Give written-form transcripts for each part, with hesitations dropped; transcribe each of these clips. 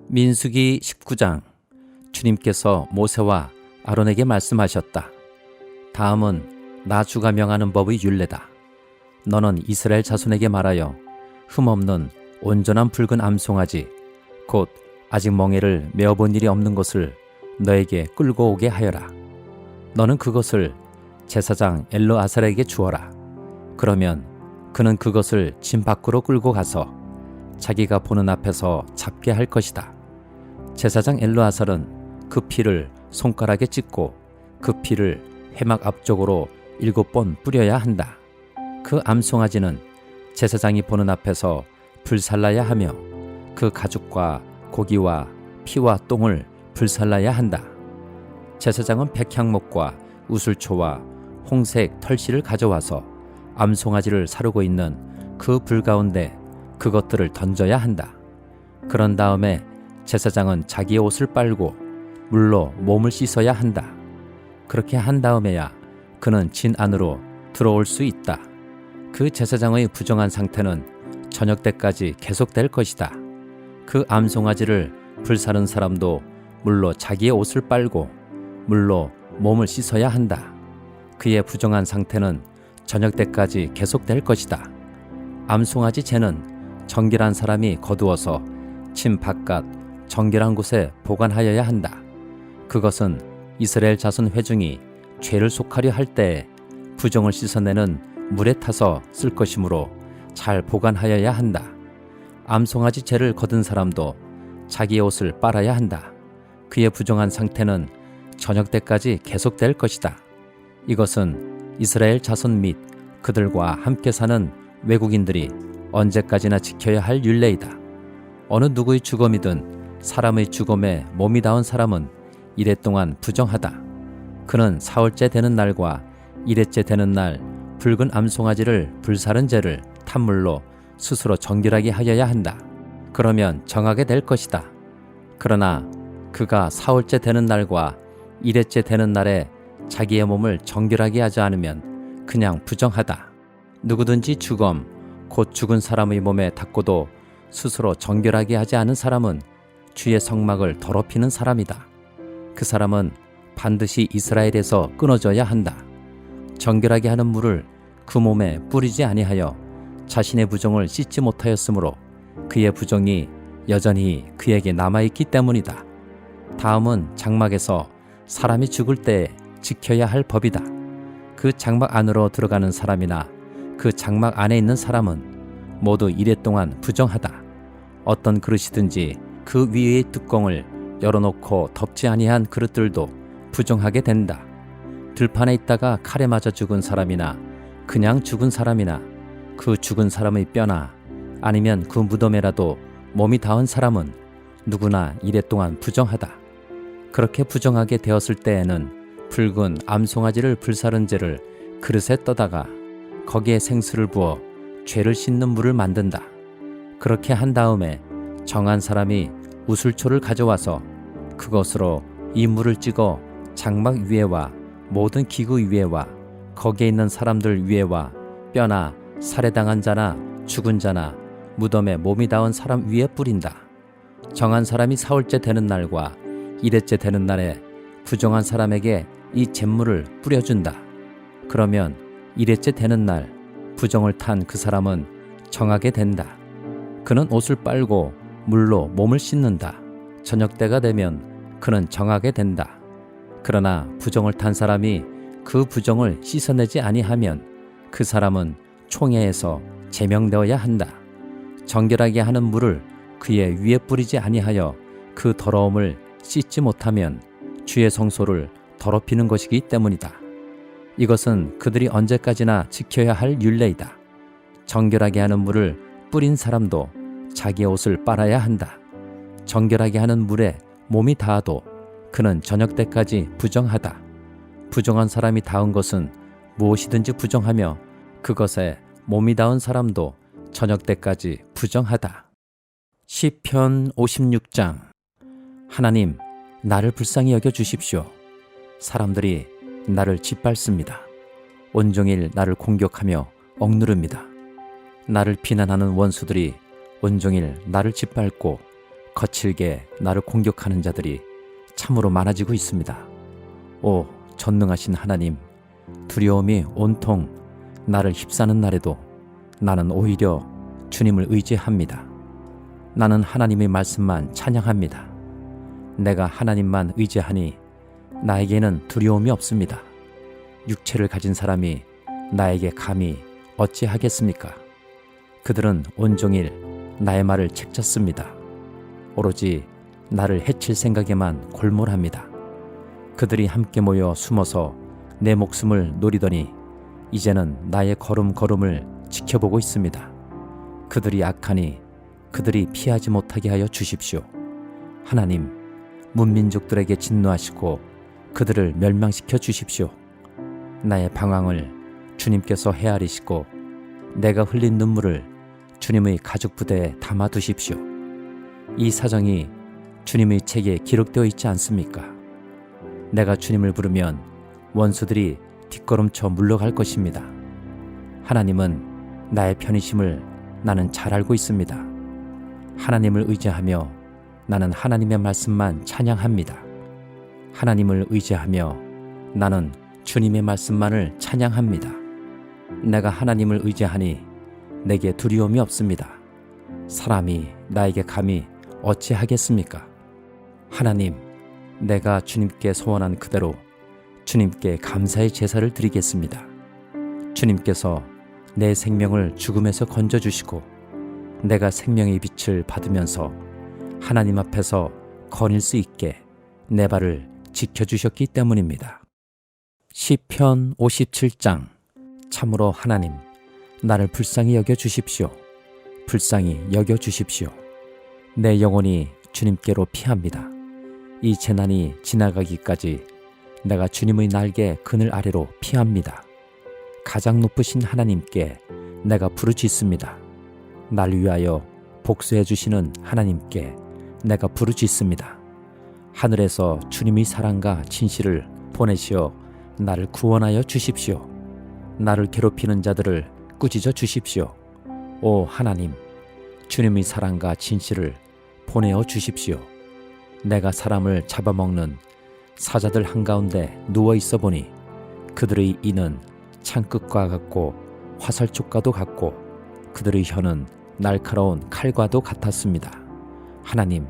민수기 19장. 주님께서 모세와 아론에게 말씀하셨다. 다음은 나 주가 명하는 법의 율례다. 너는 이스라엘 자손에게 말하여 흠없는 온전한 붉은 암송아지 곧 아직 멍에를 메어본 일이 없는 것을 너에게 끌고 오게 하여라. 너는 그것을 제사장 엘르아살에게 주어라. 그러면 그는 그것을 진 밖으로 끌고 가서 자기가 보는 앞에서 잡게 할 것이다. 제사장 엘르아살은 그 피를 손가락에 찍고 그 피를 회막 앞쪽으로 7번 뿌려야 한다. 그 암송아지는 제사장이 보는 앞에서 불살라야 하며 그 가죽과 고기와 피와 똥을 불살라야 한다. 제사장은 백향목과 우슬초와 홍색 털실을 가져와서 암송아지를 사르고 있는 그 불 가운데 그것들을 던져야 한다. 그런 다음에 제사장은 자기의 옷을 빨고 물로 몸을 씻어야 한다. 그렇게 한 다음에야 그는 진 안으로 들어올 수 있다. 그 제사장의 부정한 상태는 저녁 때까지 계속될 것이다. 그 암송아지를 불사른 사람도 물로 자기의 옷을 빨고 물로 몸을 씻어야 한다. 그의 부정한 상태는 저녁 때까지 계속될 것이다. 암송아지 죄는 정결한 사람이 거두어서 침 바깥 정결한 곳에 보관하여야 한다. 그것은 이스라엘 자손 회중이 죄를 속하려 할 때에 부정을 씻어내는 물에 타서 쓸 것이므로 잘 보관하여야 한다. 암송아지 죄를 거둔 사람도 자기의 옷을 빨아야 한다. 그의 부정한 상태는 저녁 때까지 계속될 것이다. 이것은 이스라엘 자손 및 그들과 함께 사는 외국인들이 언제까지나 지켜야 할 율례이다. 어느 누구의 죽음이든 사람의 죽음에 몸이 닿은 사람은 이래 동안 부정하다. 그는 사흘째 되는 날과 이래째 되는 날 붉은 암송아지를 불사른 죄를 탄물로 스스로 정결하게 하여야 한다. 그러면 정하게 될 것이다. 그러나 그가 사흘째 되는 날과 이래째 되는 날에 자기의 몸을 정결하게 하지 않으면 그냥 부정하다. 누구든지 죽음, 곧 죽은 사람의 몸에 닿고도 스스로 정결하게 하지 않은 사람은 주의 성막을 더럽히는 사람이다. 그 사람은 반드시 이스라엘에서 끊어져야 한다. 정결하게 하는 물을 그 몸에 뿌리지 아니하여 자신의 부정을 씻지 못하였으므로 그의 부정이 여전히 그에게 남아있기 때문이다. 다음은 장막에서 사람이 죽을 때에 지켜야 할 법이다. 그 장막 안으로 들어가는 사람이나 그 장막 안에 있는 사람은 모두 이래 동안 부정하다. 어떤 그릇이든지 그 위의 뚜껑을 열어놓고 덮지 아니한 그릇들도 부정하게 된다. 들판에 있다가 칼에 맞아 죽은 사람이나 그냥 죽은 사람이나 그 죽은 사람의 뼈나 아니면 그 무덤에라도 몸이 닿은 사람은 누구나 이래 동안 부정하다. 그렇게 부정하게 되었을 때에는 붉은 암송아지를 불사른 죄를 그릇에 떠다가 거기에 생수를 부어 죄를 씻는 물을 만든다. 그렇게 한 다음에 정한 사람이 우슬초를 가져와서 그것으로 이 물을 찍어 장막 위에와 모든 기구 위에와 거기에 있는 사람들 위에와 뼈나 살해당한 자나 죽은 자나 무덤에 몸이 닿은 사람 위에 뿌린다. 정한 사람이 사흘째 되는 날과 이래째 되는 날에 부정한 사람에게 이 잿물을 뿌려준다. 그러면 이래째 되는 날 부정을 탄 그 사람은 정하게 된다. 그는 옷을 빨고 물로 몸을 씻는다. 저녁 때가 되면 그는 정하게 된다. 그러나 부정을 탄 사람이 그 부정을 씻어내지 아니하면 그 사람은 총회에서 제명되어야 한다. 정결하게 하는 물을 그의 위에 뿌리지 아니하여 그 더러움을 씻지 못하면 주의 성소를 더럽히는 것이기 때문이다. 이것은 그들이 언제까지나 지켜야 할 율례이다. 정결하게 하는 물을 뿌린 사람도 자기의 옷을 빨아야 한다. 정결하게 하는 물에 몸이 닿아도 그는 저녁 때까지 부정하다. 부정한 사람이 닿은 것은 무엇이든지 부정하며 그것에 몸이 닿은 사람도 저녁 때까지 부정하다. 시편 56장. 하나님, 나를 불쌍히 여겨 주십시오. 사람들이 나를 짓밟습니다. 온종일 나를 공격하며 억누릅니다. 나를 비난하는 원수들이 온종일 나를 짓밟고 거칠게 나를 공격하는 자들이 참으로 많아지고 있습니다. 오 전능하신 하나님, 두려움이 온통 나를 휩싸는 날에도 나는 오히려 주님을 의지합니다. 나는 하나님의 말씀만 찬양합니다. 내가 하나님만 의지하니 나에게는 두려움이 없습니다. 육체를 가진 사람이 나에게 감히 어찌하겠습니까? 그들은 온종일 나의 말을 책잡습니다. 오로지 나를 해칠 생각에만 골몰합니다. 그들이 함께 모여 숨어서 내 목숨을 노리더니 이제는 나의 걸음걸음을 지켜보고 있습니다. 그들이 악하니 그들이 피하지 못하게 하여 주십시오. 하나님, 문민족들에게 진노하시고 그들을 멸망시켜 주십시오. 나의 방황을 주님께서 헤아리시고 내가 흘린 눈물을 주님의 가죽 부대에 담아 두십시오. 이 사정이 주님의 책에 기록되어 있지 않습니까? 내가 주님을 부르면 원수들이 뒷걸음쳐 물러갈 것입니다. 하나님은 나의 편이심을 나는 잘 알고 있습니다. 하나님을 의지하며 나는 하나님의 말씀만 찬양합니다. 하나님을 의지하며 나는 주님의 말씀만을 찬양합니다. 내가 하나님을 의지하니 내게 두려움이 없습니다. 사람이 나에게 감히 어찌하겠습니까? 하나님, 내가 주님께 소원한 그대로 주님께 감사의 제사를 드리겠습니다. 주님께서 내 생명을 죽음에서 건져주시고 내가 생명의 빛을 받으면서 하나님 앞에서 거닐 수 있게 내 발을 지켜주셨기 때문입니다. 시편 57장. 참으로 하나님, 나를 불쌍히 여겨주십시오. 불쌍히 여겨주십시오. 내 영혼이 주님께로 피합니다. 이 재난이 지나가기까지 내가 주님의 날개 그늘 아래로 피합니다. 가장 높으신 하나님께 내가 부르짖습니다. 날 위하여 복수해 주시는 하나님께 내가 부르짖습니다. 하늘에서 주님의 사랑과 진실을 보내시어 나를 구원하여 주십시오. 나를 괴롭히는 자들을 꾸짖어 주십시오. 오 하나님, 주님의 사랑과 진실을 보내어 주십시오. 내가 사람을 잡아먹는 사자들 한가운데 누워있어 보니 그들의 이는 창끝과 같고 화살촉과도 같고 그들의 혀는 날카로운 칼과도 같았습니다. 하나님,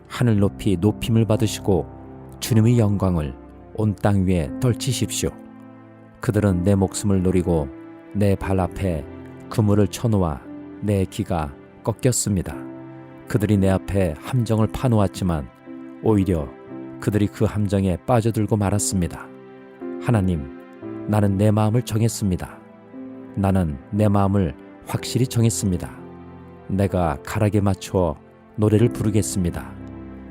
하늘 높이 높임을 받으시고 주님의 영광을 온 땅 위에 떨치십시오. 그들은 내 목숨을 노리고 내 발 앞에 그물을 쳐놓아 내 기가 꺾였습니다. 그들이 내 앞에 함정을 파놓았지만 오히려 그들이 그 함정에 빠져들고 말았습니다. 하나님, 나는 내 마음을 정했습니다. 나는 내 마음을 확실히 정했습니다. 내가 가락에 맞추어 노래를 부르겠습니다.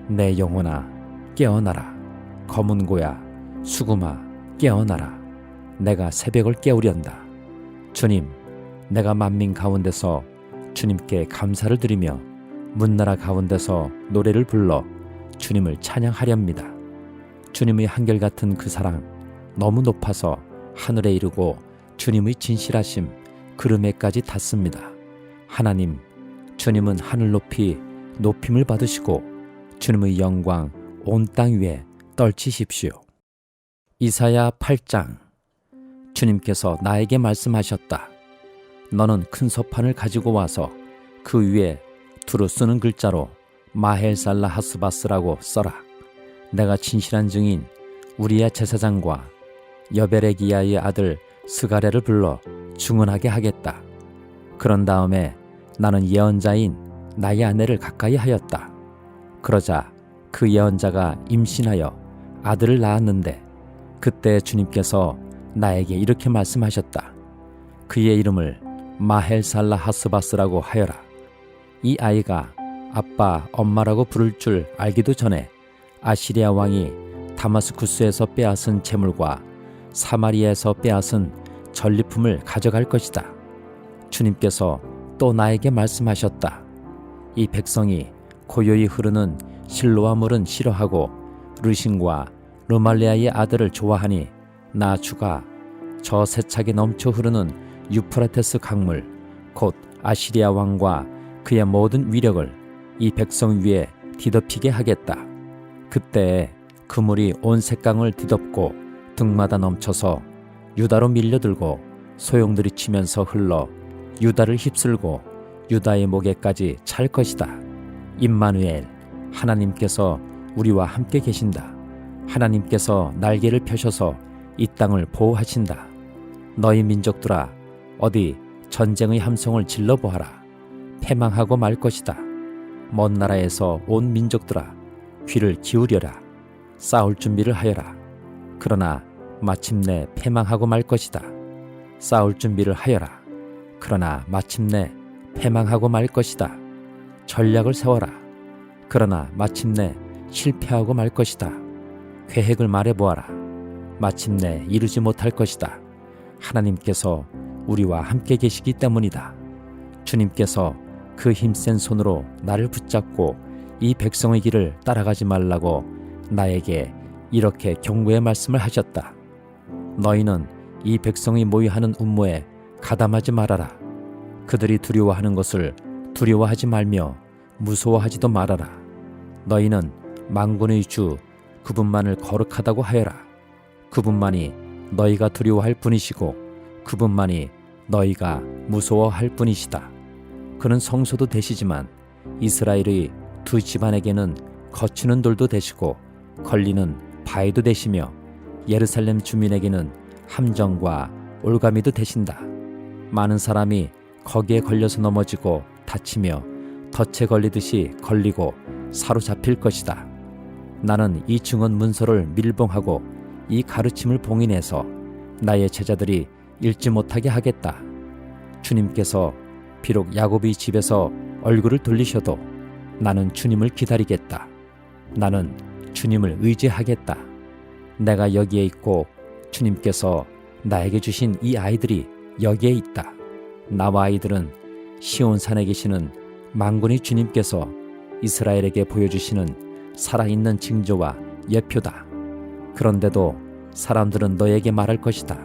내 영혼아 깨어나라. 검은 고야 수금아 깨어나라. 내가 새벽을 깨우련다. 주님, 내가 만민 가운데서 주님께 감사를 드리며 문나라 가운데서 노래를 불러 주님을 찬양하렵니다. 주님의 한결같은 그 사랑 너무 높아서 하늘에 이르고 주님의 진실하심 그름에까지 닿습니다. 하나님, 주님은 하늘 높이 높임을 받으시고 주님의 영광 온 땅 위에 떨치십시오. 이사야 8장. 주님께서 나에게 말씀하셨다. 너는 큰 서판을 가지고 와서 그 위에 두루 쓰는 글자로 마헬살라 하스바스라고 써라. 내가 진실한 증인 우리야 제사장과 여베레기야의 아들 스가랴를 불러 증언하게 하겠다. 그런 다음에 나는 예언자인 나의 아내를 가까이 하였다. 그러자 그 예언자가 임신하여 아들을 낳았는데 그때 주님께서 나에게 이렇게 말씀하셨다. 그의 이름을 마헬살라 하스바스라고 하여라. 이 아이가 아빠, 엄마라고 부를 줄 알기도 전에 아시리아 왕이 다마스쿠스에서 빼앗은 재물과 사마리아에서 빼앗은 전리품을 가져갈 것이다. 주님께서 또 나에게 말씀하셨다. 이 백성이 고요히 흐르는 실로아 물은 싫어하고 르신과 르말레아의 아들을 좋아하니 나 주가 저 세차게 넘쳐 흐르는 유프라테스 강물 곧 아시리아 왕과 그의 모든 위력을 이 백성 위에 뒤덮이게 하겠다. 그때 그물이 온 색강을 뒤덮고 등마다 넘쳐서 유다로 밀려들고 소용돌이 치면서 흘러 유다를 휩쓸고 유다의 목에까지 찰 것이다. 임마누엘, 하나님께서 우리와 함께 계신다. 하나님께서 날개를 펴셔서 이 땅을 보호하신다. 너희 민족들아, 어디 전쟁의 함성을 질러보아라. 패망하고 말 것이다. 먼 나라에서 온 민족들아, 귀를 기울여라. 싸울 준비를 하여라. 그러나 마침내 패망하고 말 것이다. 싸울 준비를 하여라. 그러나 마침내 패망하고 말 것이다. 전략을 세워라. 그러나 마침내 실패하고 말 것이다. 계획을 말해보아라. 마침내 이루지 못할 것이다. 하나님께서 우리와 함께 계시기 때문이다. 주님께서 그 힘센 손으로 나를 붙잡고 이 백성의 길을 따라가지 말라고 나에게 이렇게 경고의 말씀을 하셨다. 너희는 이 백성이 모의하는 음모에 가담하지 말아라. 그들이 두려워하는 것을 두려워하지 말며 무서워하지도 말아라. 너희는 만군의 주 그분만을 거룩하다고 하여라. 그분만이 너희가 두려워할 분이시고 그분만이 너희가 무서워할 분이시다. 그는 성소도 되시지만 이스라엘의 두 집안에게는 거치는 돌도 되시고 걸리는 바위도 되시며 예루살렘 주민에게는 함정과 올가미도 되신다. 많은 사람이 거기에 걸려서 넘어지고 다치며 덫에 걸리듯이 걸리고 사로잡힐 것이다. 나는 이 증언 문서를 밀봉하고 이 가르침을 봉인해서 나의 제자들이 읽지 못하게 하겠다. 주님께서 비록 야곱의 집에서 얼굴을 돌리셔도 나는 주님을 기다리겠다. 나는 주님을 의지하겠다. 내가 여기에 있고 주님께서 나에게 주신 이 아이들이 여기에 있다. 나와 아이들은 시온산에 계시는 만군의 주님께서 이스라엘에게 보여주시는 살아있는 징조와 예표다. 그런데도 사람들은 너에게 말할 것이다.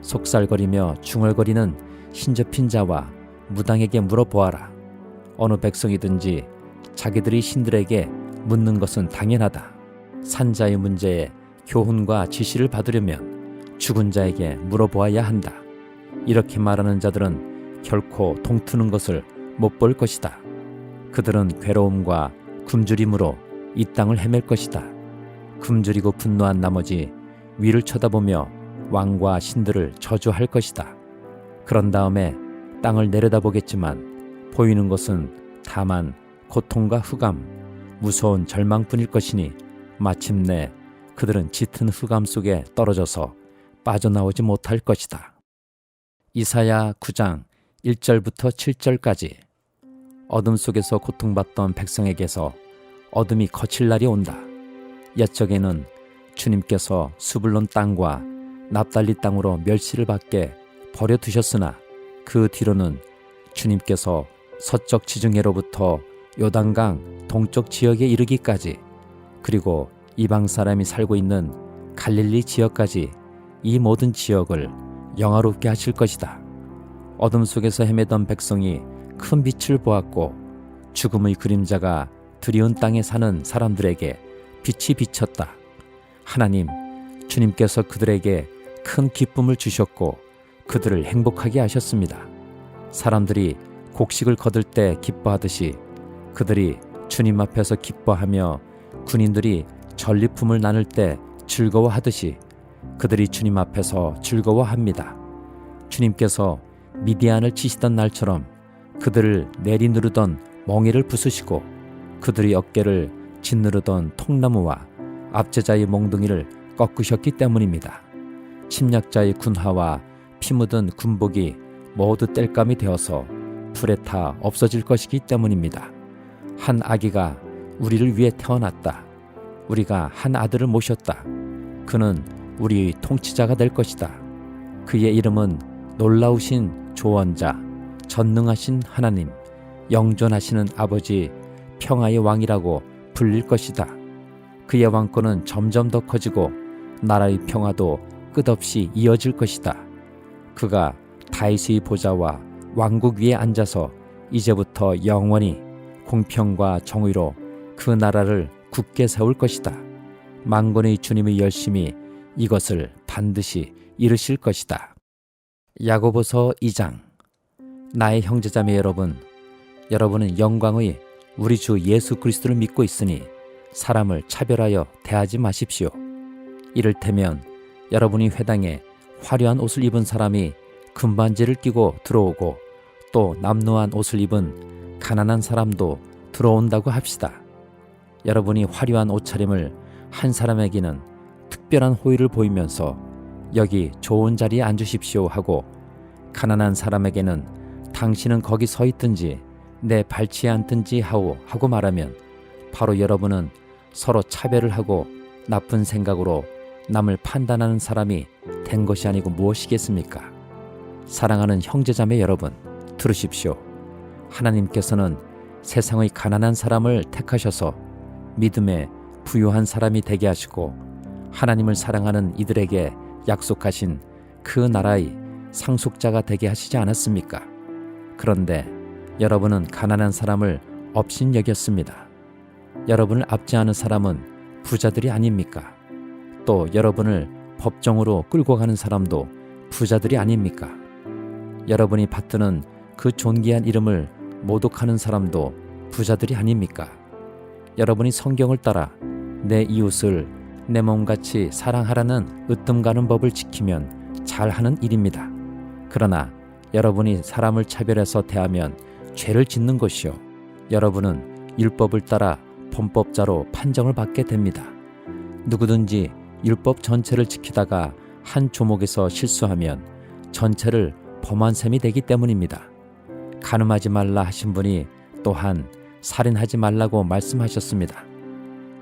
속살거리며 중얼거리는 흰접힌 자와 무당에게 물어보아라. 어느 백성이든지 자기들이 신들에게 묻는 것은 당연하다. 산자의 문제에 교훈과 지시를 받으려면 죽은 자에게 물어보아야 한다. 이렇게 말하는 자들은 결코 동트는 것을 못 볼 것이다. 그들은 괴로움과 굶주림으로 이 땅을 헤맬 것이다. 굶주리고 분노한 나머지 위를 쳐다보며 왕과 신들을 저주할 것이다. 그런 다음에 땅을 내려다보겠지만 보이는 것은 다만 고통과 흑암, 무서운 절망뿐일 것이니 마침내 그들은 짙은 흑암 속에 떨어져서 빠져나오지 못할 것이다. 이사야 9장 1절부터 7절까지. 어둠 속에서 고통받던 백성에게서 어둠이 거칠 날이 온다. 옛적에는 주님께서 수불론 땅과 납달리 땅으로 멸시를 받게 버려두셨으나 그 뒤로는 주님께서 서쪽 지중해로부터 요단강 동쪽 지역에 이르기까지 그리고 이방 사람이 살고 있는 갈릴리 지역까지 이 모든 지역을 영화롭게 하실 것이다. 어둠 속에서 헤매던 백성이 큰 빛을 보았고 죽음의 그림자가 두려운 땅에 사는 사람들에게 빛이 비쳤다. 하나님, 주님께서 그들에게 큰 기쁨을 주셨고 그들을 행복하게 하셨습니다. 사람들이 곡식을 거둘 때 기뻐하듯이 그들이 주님 앞에서 기뻐하며 군인들이 전리품을 나눌 때 즐거워하듯이 그들이 주님 앞에서 즐거워합니다. 주님께서 미디안을 치시던 날처럼 그들을 내리누르던 멍에를 부수시고 그들의 어깨를 짓누르던 통나무와 압제자의 몽둥이를 꺾으셨기 때문입니다. 침략자의 군화와 피 묻은 군복이 모두 땔감이 되어서 불에 타 없어질 것이기 때문입니다. 한 아기가 우리를 위해 태어났다. 우리가 한 아들을 모셨다. 그는 우리의 통치자가 될 것이다. 그의 이름은 놀라우신 조언자, 전능하신 하나님, 영존하시는 아버지, 평화의 왕이라고 불릴 것이다. 그의 왕권은 점점 더 커지고 나라의 평화도 끝없이 이어질 것이다. 그가 다윗의 보좌와 왕국 위에 앉아서 이제부터 영원히 공평과 정의로 그 나라를 굳게 세울 것이다. 만군의 주님이 열심히 이것을 반드시 이루실 것이다. 야고보서 2장. 나의 형제자매 여러분, 여러분은 영광의 우리 주 예수 그리스도를 믿고 있으니 사람을 차별하여 대하지 마십시오. 이를테면 여러분이 회당에 화려한 옷을 입은 사람이 금반지를 끼고 들어오고 또 남루한 옷을 입은 가난한 사람도 들어온다고 합시다. 여러분이 화려한 옷차림을 한 사람에게는 특별한 호의를 보이면서 여기 좋은 자리에 앉으십시오 하고 가난한 사람에게는 당신은 거기 서 있든지 내 발치에 앉든지 하고 말하면 바로 여러분은 서로 차별을 하고 나쁜 생각으로 남을 판단하는 사람이 된 것이 아니고 무엇이겠습니까? 사랑하는 형제자매 여러분, 들으십시오. 하나님께서는 세상의 가난한 사람을 택하셔서 믿음에 부유한 사람이 되게 하시고 하나님을 사랑하는 이들에게 약속하신 그 나라의 상속자가 되게 하시지 않았습니까? 그런데 여러분은 가난한 사람을 업신여겼습니다. 여러분을 압제하는 사람은 부자들이 아닙니까? 또 여러분을 법정으로 끌고 가는 사람도 부자들이 아닙니까? 여러분이 받드는 그 존귀한 이름을 모독하는 사람도 부자들이 아닙니까? 여러분이 성경을 따라 내 이웃을 내 몸같이 사랑하라는 으뜸 가는 법을 지키면 잘하는 일입니다. 그러나 여러분이 사람을 차별해서 대하면 죄를 짓는 것이요, 여러분은 율법을 따라 범법자로 판정을 받게 됩니다. 누구든지 율법 전체를 지키다가 한 조목에서 실수하면 전체를 범한 셈이 되기 때문입니다. 간음하지 말라 하신 분이 또한 살인하지 말라고 말씀하셨습니다.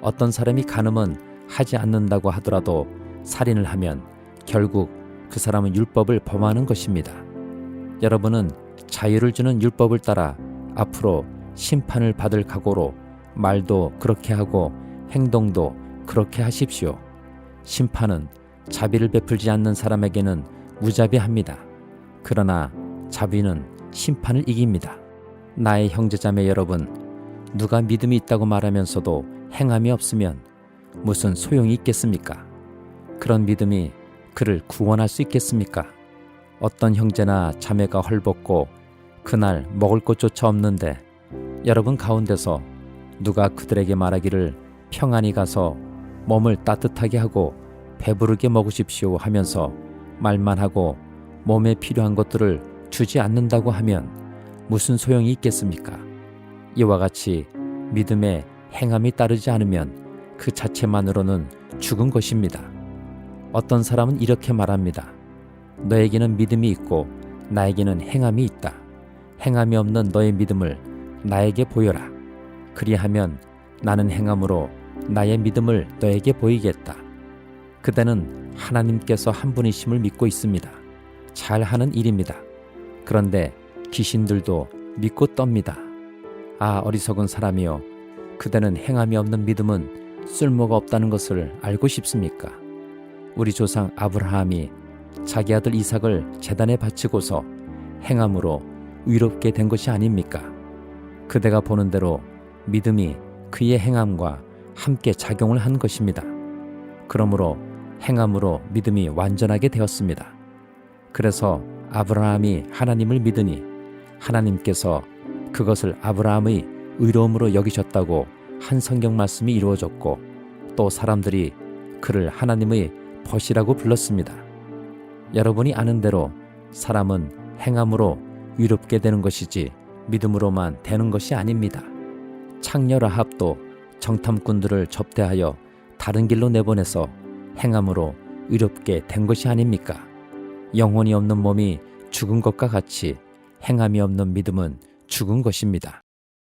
어떤 사람이 간음은 하지 않는다고 하더라도 살인을 하면 결국 그 사람은 율법을 범하는 것입니다. 여러분은 자유를 주는 율법을 따라 앞으로 심판을 받을 각오로 말도 그렇게 하고 행동도 그렇게 하십시오. 심판은 자비를 베풀지 않는 사람에게는 무자비합니다. 그러나 자비는 심판을 이깁니다. 나의 형제자매 여러분, 누가 믿음이 있다고 말하면서도 행함이 없으면 무슨 소용이 있겠습니까? 그런 믿음이 그를 구원할 수 있겠습니까? 어떤 형제나 자매가 헐벗고 그날 먹을 것조차 없는데 여러분 가운데서 누가 그들에게 말하기를 평안히 가서 몸을 따뜻하게 하고 배부르게 먹으십시오 하면서 말만 하고 몸에 필요한 것들을 주지 않는다고 하면 무슨 소용이 있겠습니까? 이와 같이 믿음에 행함이 따르지 않으면 그 자체만으로는 죽은 것입니다. 어떤 사람은 이렇게 말합니다. 너에게는 믿음이 있고 나에게는 행함이 있다. 행함이 없는 너의 믿음을 나에게 보여라. 그리하면 나는 행함으로 나의 믿음을 너에게 보이겠다. 그대는 하나님께서 한 분이심을 믿고 있습니다. 잘하는 일입니다. 그런데 귀신들도 믿고 떱니다. 아, 어리석은 사람이여, 그대는 행함이 없는 믿음은 쓸모가 없다는 것을 알고 싶습니까? 우리 조상 아브라함이 자기 아들 이삭을 제단에 바치고서 행함으로 위롭게 된 것이 아닙니까? 그대가 보는 대로 믿음이 그의 행함과 함께 작용을 한 것입니다. 그러므로 행함으로 믿음이 완전하게 되었습니다. 그래서 아브라함이 하나님을 믿으니 하나님께서 그것을 아브라함의 의로움으로 여기셨다고 한 성경 말씀이 이루어졌고 또 사람들이 그를 하나님의 벗이라고 불렀습니다. 여러분이 아는 대로 사람은 행함으로 위롭게 되는 것이지 믿음으로만 되는 것이 아닙니다. 창녀 라합도 정탐꾼들을 접대하여 다른 길로 내보내서 행함으로 의롭게 된 것이 아닙니까? 영혼이 없는 몸이 죽은 것과 같이 행함이 없는 믿음은 죽은 것입니다.